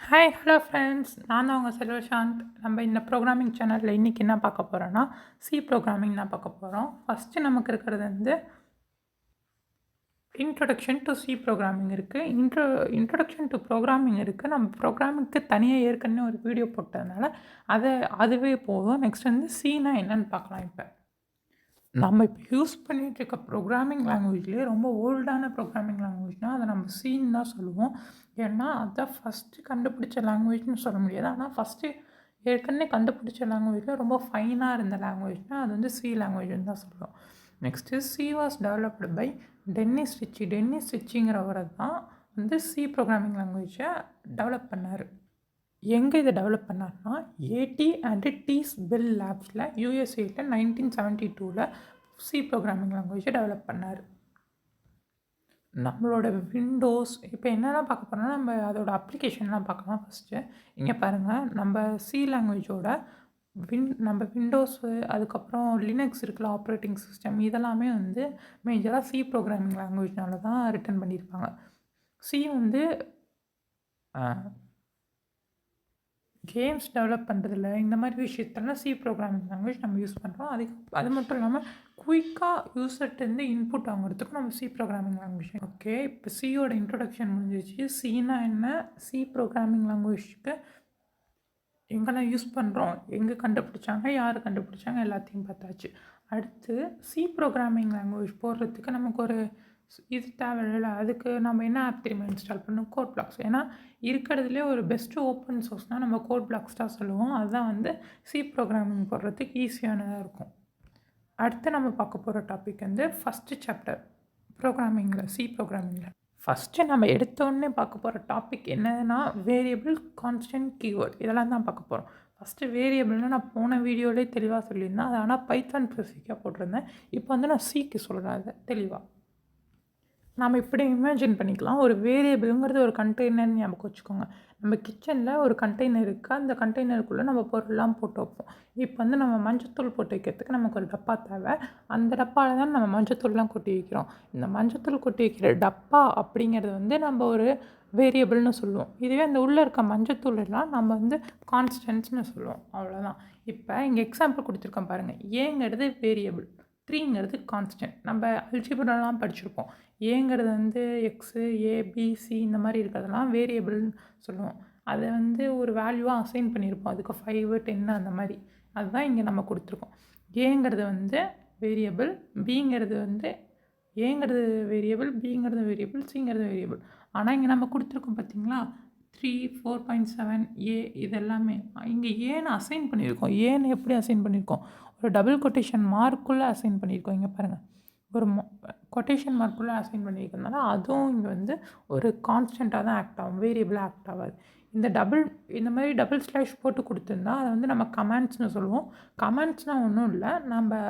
Hi hello friends, நான் தான் உங்கள் செல்வசாந்த். நம்ம இந்த ப்ரோக்ராமிங் சேனலில் இன்றைக்கி என்ன பார்க்க போகிறோன்னா சி ப்ரோக்ராமிங் தான் பார்க்க போகிறோம். ஃபஸ்ட்டு நமக்கு இருக்கிறது வந்து இன்ட்ரொடக்ஷன் டு சி ப்ரோக்ராமிங் இருக்குது. இன்ட்ரொடக்ஷன் டு ப்ரோக்ராமிங் இருக்குது. நம்ம ப்ரோக்ராமிங்க்கு தனியாக ஏற்கனவே ஒரு வீடியோ போட்டதுனால அதுவே போதும். நெக்ஸ்ட் வந்து சினா என்னன்னு பார்க்கலாம். இப்போ நம்ம இப்போ யூஸ் பண்ணிகிட்டு இருக்க ப்ரோக்ராமிங் லாங்குவேஜ்லேயே ரொம்ப ஓல்டான ப்ரோக்ராமிங் லாங்குவேஜ்னால் அதை நம்ம சின்னு தான் சொல்லுவோம். ஏன்னா அதுதான் ஃபஸ்ட்டு கண்டுபிடிச்ச லாங்குவேஜ்னு சொல்ல முடியாது. ஆனால் ஃபஸ்ட்டு ஏற்கனவே கண்டுபிடிச்ச லாங்குவேஜில் ரொம்ப ஃபைனாக இருந்த லாங்குவேஜ்னால் அது வந்து சி லாங்குவேஜ்னு தான் சொல்லுவோம். Next C was developed by Dennis ரிச்சிங்கிறவரை தான் வந்து சி ப்ரோக்ராமிங் லாங்குவேஜை டெவலப் பண்ணார். எங்கே இதை டெவலப் பண்ணார்னா ஏடி அண்டு டீஸ் பெல் லேப்ஸில் யூஎஸ்ஏயில் 1972 சி ப்ரோக்ராமிங் லாங்குவேஜை டெவலப் பண்ணார். நம்மளோட விண்டோஸ் இப்போ என்னெல்லாம் பார்க்க போகிறோம்னா நம்ம அதோட அப்ளிகேஷன்லாம் பார்க்கலாம். ஃபஸ்ட்டு இங்கே பாருங்கள், நம்ம சி லாங்குவேஜோட நம்ம விண்டோஸு அதுக்கப்புறம் லினக்ஸ் இருக்குல்ல, ஆப்ரேட்டிங் சிஸ்டம், இதெல்லாமே வந்து மேஜராக சி ப்ரோக்ராமிங் லாங்குவேஜ்னால தான் ரிட்டன் பண்ணியிருப்பாங்க. சி வந்து கேம்ஸ் டெவலப் பண்ணுறதில்ல, இந்த மாதிரி விஷயத்தெல்லாம் சி ப்ரோக்ராமிங் லாங்குவேஜ் நம்ம யூஸ் பண்ணுறோம். அது மட்டும் இல்லாமல் குயிக்காக யூசர்ட்டேருந்து இன்புட் வாங்குறதுக்கும் நம்ம சி ப்ரோக்ராமிங் லாங்குவேஜ். ஓகே, இப்போ சியோட இன்ட்ரொடக்ஷன் முடிஞ்சிச்சு. சினா என்ன, சி ப்ரோக்ராமிங் லாங்குவேஜ்க்கு எங்கெல்லாம் யூஸ் பண்ணுறோம், எங்கே கண்டுபிடிச்சாங்க, யார் கண்டுபிடிச்சாங்க, எல்லாத்தையும் பார்த்தாச்சு. அடுத்து சி ப்ரோக்ராமிங் லாங்குவேஜ் போடுறதுக்கு நமக்கு ஒரு இது தேவையில்ல. அதுக்கு நம்ம என்ன ஆப் தெரியுமா இன்ஸ்டால் பண்ணணும்? Code blocks. ஏன்னா இருக்கிறதுலே ஒரு பெஸ்ட்டு ஓப்பன் சோர்ஸ்னால் நம்ம கோட் பிளாக்ஸ் தான் சொல்லுவோம். அதுதான் வந்து சி ப்ரோக்ராமிங் போடுறதுக்கு ஈஸியானதாக இருக்கும். அடுத்து நம்ம பார்க்க போகிற டாபிக் வந்து ஃபஸ்ட்டு சாப்டர் ப்ரோக்ராமிங்கில், சி ப்ரோக்ராமிங்கில். ஃபஸ்ட்டு நம்ம எடுத்தோடனே பார்க்க போகிற டாபிக் என்னதுன்னா வேரியபிள், கான்ஸ்டன்ட், கீவேர்ட், இதெல்லாம் தான் பார்க்க போகிறோம். ஃபஸ்ட்டு வேரியபிள்னால் நான் போன வீடியோவிலே தெளிவாக சொல்லியிருந்தேன். அது ஆனால் பைத்தான் ஸ்பெசிஃபிக்காக போட்டிருந்தேன். இப்போ வந்து நான் சிக்கு சொல்கிறேன் அதை தெளிவாக. நாம் இப்படி இமேஜின் பண்ணிக்கலாம். ஒரு வேரியபிளுங்கிறது ஒரு கண்டெய்னர்னு ஞாபகம் வச்சுக்கோங்க. நம்ம கிச்சனில் ஒரு கண்டெய்னர் இருக்குது. அந்த கண்டெய்னருக்குள்ளே நம்ம பொருள்லாம் போட்டு வைப்போம். இப்போ வந்து நம்ம மஞ்சத்தூள் போட்டு வைக்கிறதுக்கு நமக்கு ஒரு டப்பா தேவை. அந்த டப்பாவில் தான் நம்ம மஞ்சத்தூள்லாம் கொட்டி வைக்கிறோம். இந்த மஞ்சத்தூள் கொட்டி வைக்கிற டப்பா அப்படிங்கிறது வந்து நம்ம ஒரு வேரியபிள்னு சொல்லுவோம். இதுவே அந்த உள்ளே இருக்க மஞ்சத்தூள் எல்லாம் நம்ம வந்து கான்ஸ்டன்ட்ஸ்னு சொல்லுவோம். அவ்வளோதான். இப்போ இங்கே எக்ஸாம்பிள் கொடுத்துருக்கோம் பாருங்கள். ஏங்கிறது வேரியபிள், 3ங்கிறது கான்ஸ்டன்ட். நம்ம அல்ஜிப்ராலாம் படிச்சிருப்போம். ஏங்கிறது வந்து எக்ஸு, ஏ, பி, சி இந்த மாதிரி இருக்கிறதெல்லாம் வேரியபிள்னு சொல்லுவோம். அதை வந்து ஒரு வேல்யூவாக அசைன் பண்ணியிருப்போம். அதுக்கு 5, 10 அந்த மாதிரி. அதுதான் இங்கே நம்ம கொடுத்துருக்கோம். ஏங்கிறது வந்து வேரியபிள், பிங்கிறது வந்து ஏங்கிறது வேரியபிள், பிங்கிறது வேரியபிள், சிங்கிறது வேரியபிள். ஆனால் இங்கே நம்ம கொடுத்துருக்கோம் பார்த்தீங்களா, 3, 4.7 ஏ, இது எல்லாமே இங்கே ஏன்னு அசைன் பண்ணியிருக்கோம். ஏன்னு எப்படி அசைன் பண்ணியிருக்கோம்? ஒரு டபுள் கொட்டேஷன் மார்க்குள்ளே அசைன் பண்ணியிருக்கோம். இங்கே பாருங்கள், ஒரு கொட்டேஷன் மார்க்குள்ளே அசைன் பண்ணியிருக்கனால அதுவும் இங்கே வந்து ஒரு கான்ஸ்டண்ட்டாக தான் ஆக்ட் ஆகும், வேரியபிளாக ஆக்ட் ஆகாது. இந்த மாதிரி டபுள் ஸ்லாஷ் போட்டு கொடுத்துருந்தா அதை வந்து நம்ம கமெண்ட்ஸ்னு சொல்லுவோம். கமெண்ட்ஸ்னால் ஒன்றும் இல்லை, நம்ம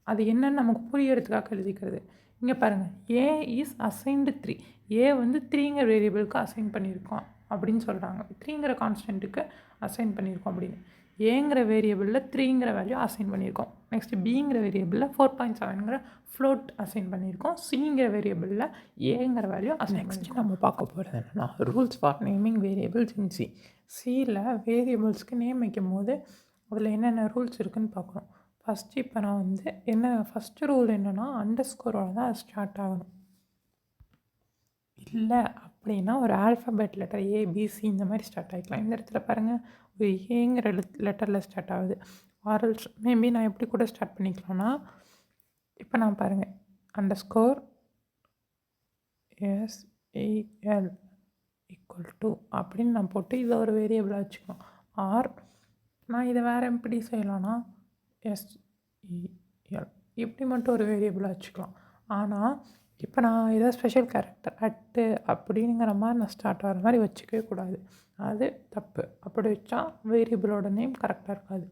அது என்னன்னு நமக்கு புரியறதுக்காக எழுதிக்கிறது. இங்கே பாருங்கள், ஏ இஸ் அசைன்டு 3. ஏ வந்து 3ங்கிற வேரியபிளுக்கு அசைன் பண்ணியிருக்கோம் அப்படின்னு சொல்கிறாங்க. 3ங்கிற கான்ஸ்டன்ட்டுக்கு அசைன் பண்ணியிருக்கோம் அப்படின்னு. ஏங்கிற வேரியபிளில் 3ங்கிற வேல்யூ அசைன் பண்ணியிருக்கோம். நெக்ஸ்ட்டு பிங்கிற வேரியபிளில் 4.7ங்கிற ஃப்ளோட் அசைன் பண்ணியிருக்கோம். சிங்கிற வேரியபிளில் ஏங்கிற வேல்யூ அசைன் பண்ணியிருக்கோம். நம்ம பார்க்க போகிறது என்னென்னா rules for naming variables in C. சியில் வேரியபிள்ஸ்க்கு நேம் வைக்கும் போது அதில் என்னென்ன ரூல்ஸ் இருக்குதுன்னு பார்க்குறோம். ஃபஸ்ட்டு இப்போ நான் வந்து ஃபஸ்ட்டு ரூல் என்னென்னா அண்டர்ஸ்கோரோட தான் அது ஸ்டார்ட் ஆகணும். இல்லை அப்படின்னா ஒரு ஆல்ஃபபெட் லெட்டர் ஏபிசி இந்த மாதிரி ஸ்டார்ட் ஆகிக்கலாம். இந்த இடத்துல பாருங்கள், ஒரு ஏங்கிற லெட்டரில் ஸ்டார்ட் ஆகுது. ஆர்எல்ஸ் மேபி நான் எப்படி கூட ஸ்டார்ட் பண்ணிக்கலாம்னா, இப்போ நான் பாருங்கள், அண்டர்ஸ்கோர் SEL = அப்படின்னு நான் போட்டு இதை ஒரு வேரியபிளாக வச்சுக்கலாம். ஆர் நான் இதை வேறு எப்படி செய்யலாம்னா SEL இப்படி மட்டும் ஒரு வேரியபிளாக வச்சுக்கலாம். ஆனால் இப்போ நான் ஏதோ ஸ்பெஷல் கேரக்டர் அப்படிங்கிற மாதிரி நான் ஸ்டார்ட் ஆகிற மாதிரி வச்சுக்கவே கூடாது. அது தப்பு. அப்படி வச்சா வேரியபிளோட நேம் கரெக்டாக இருக்காது.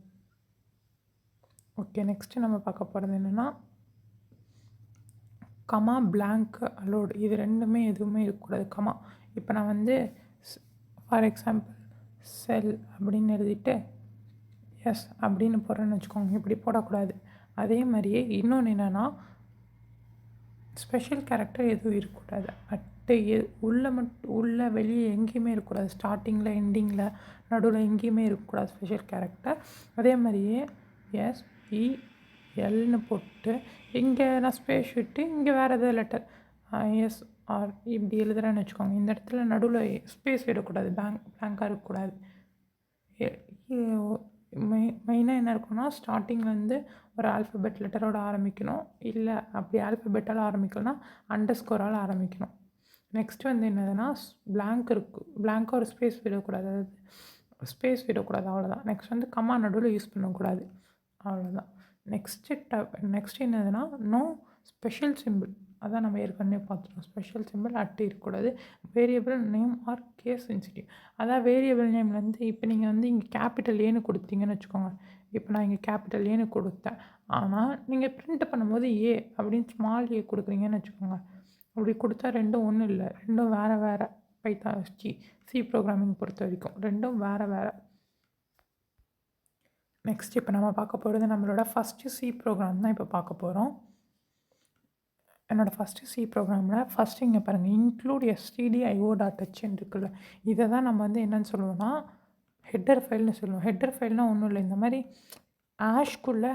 ஓகே, நெக்ஸ்ட்டு நம்ம பார்க்க போகிறது என்னென்னா கமா, பிளாங்க், அலோடு, இது ரெண்டுமே எதுவுமே இருக்கக்கூடாது. கமா இப்போ நான் வந்து ஃபார் எக்ஸாம்பிள் செல் அப்படின்னு எழுதிட்டு எஸ் அப்படின்னு போடுறேன்னு வச்சுக்கோங்க. இப்படி போடக்கூடாது. அதே மாதிரியே இன்னொன்று என்னென்னா ஸ்பெஷல் கேரக்டர் எதுவும் இருக்கக்கூடாது. உள்ள வெளியே எங்கேயுமே இருக்கக்கூடாது. ஸ்டார்டிங்கில் எண்டிங்கில் நடுவில் எங்கேயுமே இருக்கக்கூடாது ஸ்பெஷல் கேரக்டர். அதே மாதிரியே SELன்னு போட்டு இங்கே நான் ஸ்பேஸ் விட்டு இங்கே வேறு எதாவது லெட்டர் SR இப்படி எழுதுறேன்னு வச்சுக்கோங்க. இந்த இடத்துல நடுவில் ஸ்பேஸ் விடக்கூடாது, பிளாங்காக இருக்கக்கூடாது. மெயினாக என்ன இருக்குன்னா ஸ்டார்டிங்லேருந்து ஒரு ஆல்ஃபபெட் லெட்டரோட ஆரம்பிக்கணும். இல்லை அப்படி ஆல்ஃபபெட்டால் ஆரம்பிக்கணும்னா அண்டர்ஸ்கோரால் ஆரம்பிக்கணும். நெக்ஸ்ட்டு வந்து என்னதுன்னா பிளாங்காக ஒரு ஸ்பேஸ் விடக்கூடாது, அதாவது ஸ்பேஸ் விடக்கூடாது, அவ்வளோதான். நெக்ஸ்ட் வந்து கம்மா நடுவில் யூஸ் பண்ணக்கூடாது, அவ்வளோதான். நெக்ஸ்ட்டு என்னதுன்னா நோ ஸ்பெஷல் சிம்பிள். அதான் நம்ம ஏற்கனவே பார்த்துட்டோம். ஸ்பெஷல் சிம்பிள் இருக்கக்கூடாது. Variable name are case sensitive. அதான் வேரியபிள் நேம்லேருந்து இப்போ நீங்கள் வந்து இங்கே கேபிட்டல் ஏன்னு கொடுத்தீங்கன்னு வச்சுக்கோங்க. இப்போ நான் இங்கே கேபிட்டல் ஏன்னு கொடுத்தேன். ஆனால் நீங்கள் பிரிண்ட் பண்ணும்போது அப்படின்னு ஸ்மால் கொடுக்குறீங்கன்னு வச்சுக்கோங்க. அப்படி கொடுத்தா ரெண்டும் ஒன்றும் இல்லை, ரெண்டும் வேறு வேறு. சி ப்ரோக்ராமிங் பொறுத்த வரைக்கும் ரெண்டும் வேறு வேறு. நெக்ஸ்ட் இப்போ நம்ம பார்க்க போகிறது நம்மளோட ஃபஸ்ட்டு சி ப்ரோக்ராம் தான் இப்போ பார்க்க போகிறோம். என்னோடய ஃபஸ்ட்டு சி ப்ரோக்ராமில் ஃபஸ்ட்டு இங்கே பாருங்கள், இன்க்ளூட் stdio.hன்னு இருக்குல்ல, இதை தான் நம்ம வந்து என்னென்னு சொல்லுவோம்னா ஹெட்டர் ஃபைல்னு சொல்லுவோம். ஹெட்டர் ஃபைல்னால் ஒன்றும் இல்லை, இந்த மாதிரி ஹேஷ்குள்ளே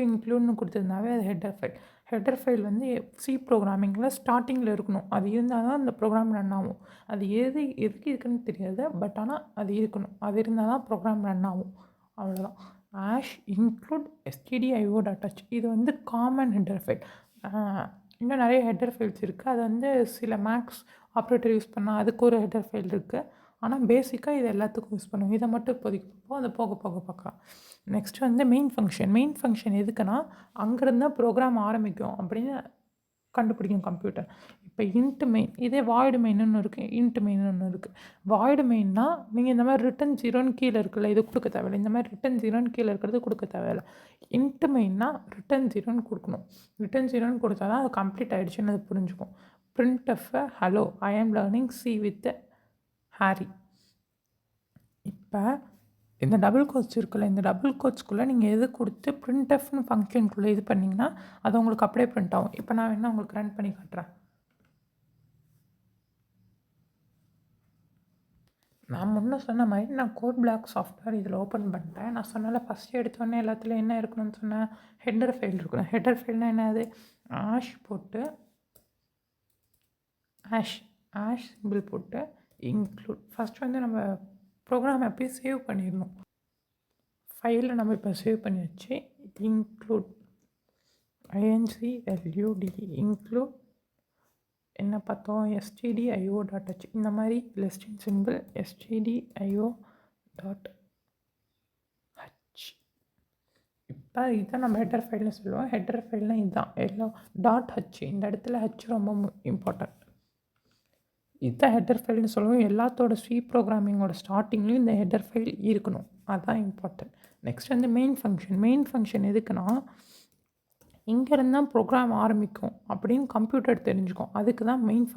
இன்க்ளூட்னு கொடுத்துருந்தாவே அது ஹெட்டர் ஃபைல். ஹெட்டர் ஃபைல் வந்து சி ப்ரோக்ராமிங்கில் ஸ்டார்டிங்கில் இருக்கணும். அது இருந்தால் தான் அந்த ப்ரோக்ராம் ரன் ஆகும். அது எதுக்கு இருக்குன்னு தெரியாது, பட் ஆனால் அது இருக்கணும். அது இருந்தால் தான் ப்ரோக்ராம் ரன் ஆகும், அவ்வளோதான். include stdio.h இது வந்து காமன் ஹெட்டர் ஃபைல். இன்னும் நிறைய ஹெட்டர் ஃபைல்ஸ் இருக்குது. அது வந்து சில மேக்ஸ் ஆப்ரேட்டர் யூஸ் பண்ணால் அதுக்கு ஒரு ஹெட்டர் ஃபைல் இருக்குது. ஆனால் பேசிக்காக இது எல்லாத்துக்கும் யூஸ் பண்ணுவோம். இதை மட்டும் இப்போதைக்கு பார்ப்போம், அதை போக பார்க்கலாம். நெக்ஸ்ட் வந்து மெயின் ஃபங்க்ஷன் எதுக்குன்னா அங்கேருந்து தான் ப்ரோக்ராம் ஆரம்பிக்கும் அப்படின்னு கண்டுபிடிக்கும் கம்ப்யூட்டர். இப்போ இன்ட் மெயின், இதே வாய்டு மெயின்னு இருக்குது, இன்ட் மெயின் ஒன்று இருக்குது. வாய்டு மெயின்னா நீங்கள் இந்த மாதிரி ரிட்டன் 0ன்னு கீழே இருக்குல்ல, இது கொடுக்க தேவையில்லை. இந்த மாதிரி ரிட்டன் 0ன்னு கீழே இருக்கிறது கொடுக்க தேவையில்லை. இன்ட் மெயின்னா ரிட்டன் 0ன்னு கொடுக்கணும். ரிட்டன் 0ன்னு கொடுத்தா தான் அது கம்ப்ளீட் ஆகிடுச்சுன்னு அது புரிஞ்சுக்கும். printf ஹலோ ஐ ஆம் லேர்னிங் சி வித் ஹாரி. இப்போ இந்த டபுள் கோட்ஸ் இருக்குல்ல, இந்த டபுள் கோட்ஸ்குள்ளே நீங்கள் எது கொடுத்து printfன்னு ஃபங்க்ஷனுக்குள்ளே இது பண்ணிங்கன்னா அது உங்களுக்கு அப்படியே பிரிண்ட் ஆகும். இப்போ நான் வேணால் உங்களுக்கு ரன் பண்ணி காட்டுறேன். நான் முன்னே சொன்ன மாதிரி நான் கோட் பிளாக் சாஃப்ட்வேர் இதில் ஓப்பன் பண்ணிட்டேன். நான் சொன்னால ஃபஸ்ட்டு எடுத்தோடனே எல்லாத்துலேயும் என்ன இருக்கணும்னு சொன்னேன், ஹெட்டர் ஃபைல் இருக்கணும். ஹெட்டர் ஃபைல்னால் என்னது, போட்டு சிம்பிள் போட்டு இன்க்ளூட். ஃபஸ்ட்டு வந்து நம்ம ப்ரோக்ராம் எப்பயும் சேவ் பண்ணிடணும். ஃபைலில் நம்ம இப்போ சேவ் பண்ணி வச்சு இன்க்ளூட் இன்க்ளூட் என்ன பார்த்தோம், stdio.h இந்த மாதிரி லெஸ்டின் சிம்பிள் stdio.h. இப்போ இதுதான் நம்ம ஹெட்டர் ஃபைல்னு சொல்லுவோம். ஹெட்டர் ஃபைல்னால் இதுதான் எல்லாம் .h. இந்த இடத்துல h ரொம்ப இம்பார்ட்டன்ட். இதுதான் ஹெட்டர் ஃபைல்னு சொல்லுவோம். எல்லாத்தோட சி ப்ரோக்ராமிங்கோட ஸ்டார்டிங்லேயும் இந்த ஹெட்டர் ஃபைல் இருக்கணும், அதுதான் இம்பார்ட்டன்ட். நெக்ஸ்ட் வந்து மெயின் ஃபங்க்ஷன் எதுக்குன்னா இங்கேருந்து தான் ப்ரோக்ராம் ஆரம்பிக்கும் அப்படின்னு கம்ப்யூட்டர் தெரிஞ்சுக்கும். அதுக்கு தான் மெயின்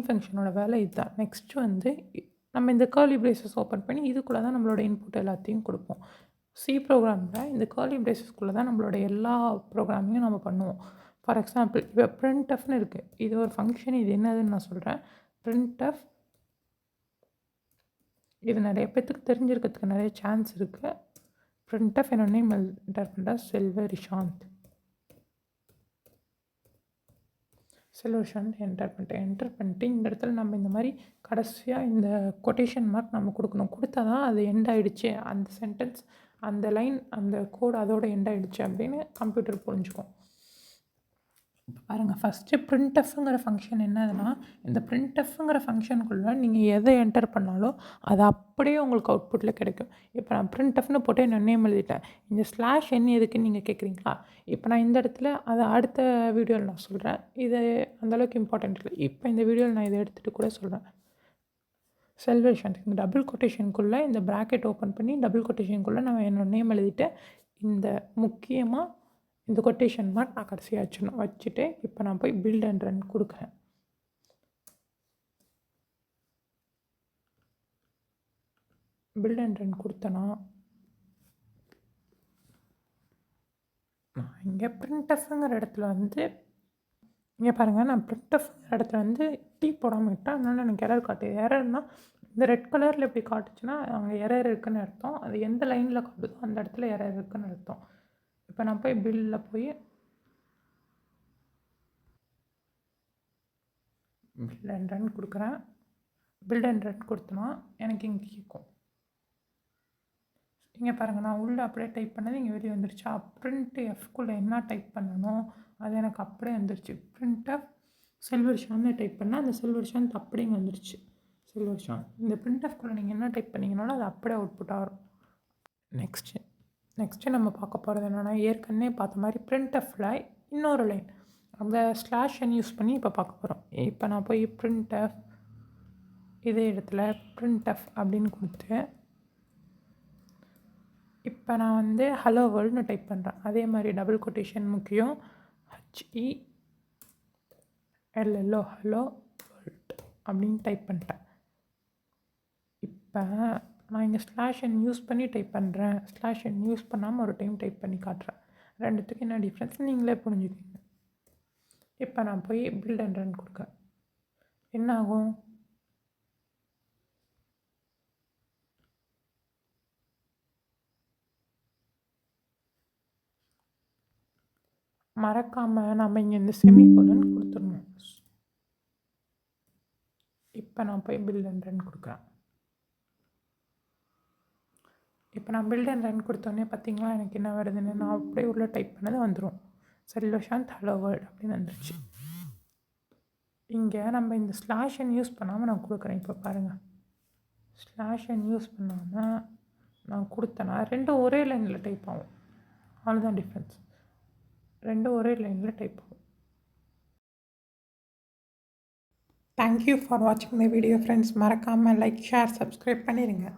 ஃபங்க்ஷனோட வேலை இதுதான். நெக்ஸ்ட்டு வந்து நம்ம இந்த கர்லி பிரேசஸ் ஓப்பன் பண்ணி இதுக்குள்ளே தான் நம்மளோட இன்புட் எல்லாத்தையும் கொடுப்போம். சி ப்ரோக்ராமில் இந்த கர்லி பிரேசஸ்குள்ளே தான் நம்மளோட எல்லா ப்ரோக்ராமையும் நம்ம பண்ணுவோம். ஃபார் எக்ஸாம்பிள் இப்போ printfன்னு இருக்குது, இது ஒரு ஃபங்க்ஷன். இது என்னதுன்னு நான் சொல்கிறேன். printf இது நிறைய பேர்த்துக்கு தெரிஞ்சிருக்கிறதுக்கு நிறைய சான்ஸ் இருக்குது. printf என்னோட நேம் என்டர் பண்ணுறேன், செல்வரிஷாந்த் என்டர் பண்ணிட்டு இந்த இடத்துல நம்ம இந்த மாதிரி கடைசியாக இந்த கொட்டேஷன் மார்க் நம்ம கொடுக்கணும். கொடுத்தா தான் அது எண்ட் ஆகிடுச்சு, அந்த சென்டென்ஸ், அந்த லைன், அந்த கோட் அதோட எண்ட் ஆகிடுச்சு அப்படின்னு கம்ப்யூட்டர் புரிஞ்சுக்கும். பாருங்கள், ஃபஸ்ட்டு printfங்கிற ஃபங்க்ஷன் என்னதுன்னா, இந்த printfங்கிற ஃபங்க்ஷனுக்குள்ளே நீங்கள் எதை என்டர் பண்ணாலும் அது அப்படியே உங்களுக்கு அவுட்புட்டில் கிடைக்கும். இப்போ நான் printfன்னு போட்டு என்னோட நேம் எழுதிட்டேன். இந்த /n எதுக்குன்னு நீங்கள் கேட்குறீங்களா? இப்போ நான் இந்த இடத்துல அதை அடுத்த வீடியோவில் நான் சொல்கிறேன். இது அந்தளவுக்கு இம்பார்ட்டன்ட் இல்லை. இப்போ இந்த வீடியோவில் நான் இதை எடுத்துகிட்டு கூட சொல்கிறேன். செல்வரிஷாந்த் இந்த டபுள் கொட்டேஷனுக்குள்ளே இந்த ப்ராக்கெட் ஓப்பன் பண்ணி டபுள் கொட்டேஷனுக்குள்ளே நான் என்னோட நேம் எழுதிட்டு இந்த முக்கியமாக இந்த கொட்டேஷன் மார்க் நான் கடைசியாக வச்சுட்டு இப்போ நான் போய் பில்ட் அண்ட் ரன் கொடுக்குறேன். பில்ட் அண்ட் ரன் கொடுத்தனா நான் இங்கே printfங்கிற இடத்துல வந்து இங்கே பாருங்கள், நான் பிரிண்ட்எஃப் இடத்துல வந்து டீ போடாமல் விட்டேன். அதனால எனக்கு எரர் காட்டுது. எரர்னா இந்த ரெட் கலரில் எப்படி காட்டுச்சுன்னா அங்கே எரர் இருக்குதுன்னு அர்த்தம். அது எந்த லைனில் காட்டுதோ அந்த இடத்துல எரர் இருக்குதுன்னு அர்த்தம். இப்போ நான் போய் பில்லில் போய் பில் அண்ட் ரன் கொடுக்குறேன். பில் அண்ட் ரன் கொடுத்தனா எனக்கு இங்கே கேட்கும். இங்கே பாருங்கள், நான் உள்ளே அப்படியே டைப் பண்ணது இங்கே வெளியே வந்துருச்சா. பிரிண்ட் எஃப்குள்ளே என்ன டைப் பண்ணணும் அது எனக்கு அப்படியே வந்துருச்சு. பிரிண்ட் எஃப் சில்வர் ஷான்னு டைப் பண்ணால் அந்த சில்வர் ஷான் அப்படியே இங்கே வந்துருச்சு. சில்வர் ஷான் இந்த பிரிண்ட் எஃப்குள்ளே நீங்கள் என்ன டைப் பண்ணிங்கனாலும் அது அப்படியே அவுட்புட் ஆகும். நெக்ஸ்ட்டு நம்ம பார்க்க போகிறது என்னென்னா, ஏற்கனவே பார்த்த மாதிரி பிரிண்ட் எஃப்பில் இன்னொரு லைன் அந்த ஸ்லாஷ் என் யூஸ் பண்ணி இப்போ பார்க்க போகிறோம். இப்போ நான் போய் பிரிண்ட் எஃப் இதே இடத்துல பிரிண்ட் எஃப் அப்படின்னு கொடுத்து இப்போ நான் வந்து ஹலோ வேர்ல்டுன்னு டைப் பண்ணுறேன். அதே மாதிரி டபுள் கொட்டேஷன் முக்கியம். HELLO ஹலோ வேர்ல்டு அப்படின்னு டைப் பண்ணிட்டேன். இப்போ நான் இங்கே ஸ்லாஷ் என் யூஸ் பண்ணி டைப் பண்ணுறேன். ஸ்லாஷ் என் யூஸ் பண்ணாமல் ஒரு டைம் டைப் பண்ணி காட்டுறேன். ரெண்டுத்துக்கு என்ன டிஃப்ரென்ஸ் நீங்களே புரிஞ்சுக்கிங்க. இப்போ நான் போய் பில்ட் அண்ட் ரன் கொடுக்க என்ன ஆகும்? மறக்காமல் நம்ம இங்கே இந்த செமிகோலன் கொடுத்துடணும். இப்போ நான் போய் பில்ட் அண்ட் ரன் கொடுக்குறேன். இப்போ நான் பில்ட் அண்ட் ரன் கொடுத்தோன்னே பார்த்தீங்களா எனக்கு என்ன வருதுன்னு? நான் அப்படியே உள்ள டைப் பண்ணது வந்துடும். செல்லோஷாந்த் ஹலோ வேர்ல்டு அப்படின்னு வந்துருச்சு. இங்கே நம்ம இந்த ஸ்லாஷ் என் யூஸ் பண்ணாமல் நான் கொடுக்குறேன். இப்போ பாருங்கள், ஸ்லாஷ் என் யூஸ் பண்ணாமல் நான் கொடுத்தேன்னா ரெண்டும் ஒரே லைனில் டைப் ஆகும். அவ்வளோதான் டிஃப்ரென்ஸ். ரெண்டும் ஒரே லைனில் டைப் ஆகும். தேங்க்யூ ஃபார் வாட்சிங் மை வீடியோ ஃப்ரெண்ட்ஸ். மறக்காமல் லைக், ஷேர், சப்ஸ்கிரைப் பண்ணிடுங்க.